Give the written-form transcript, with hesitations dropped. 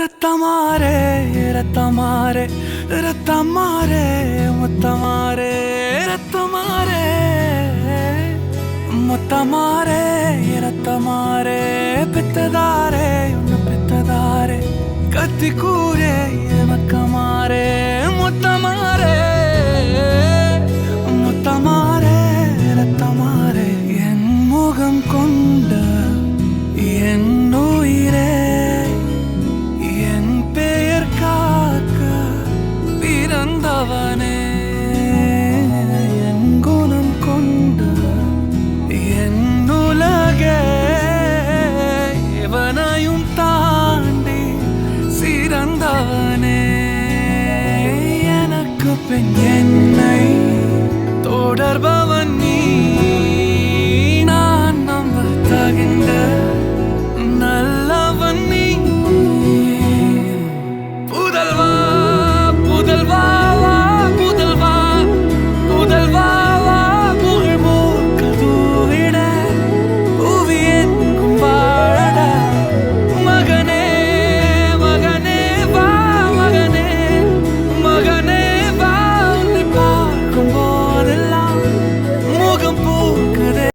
ரத்தமாரே ரத்தமாரே ரத்தமாரே முத்தமாரே ரத்தமாரே முத்தமாரே ரத்தமாரே பெத்ததாரே உன்னை பெத்ததாரே கத்தி கூரே மக்கமாரே முத்தமாரே முத்தமாரே ரத்தமாரே என் முகம் கொண்ட என் உயிரே பிறந்தவனே என் குணம் கொண்ட என் உலகே எவனையும் தாண்டி சிறந்தவனே எனக்கு பெண்ணே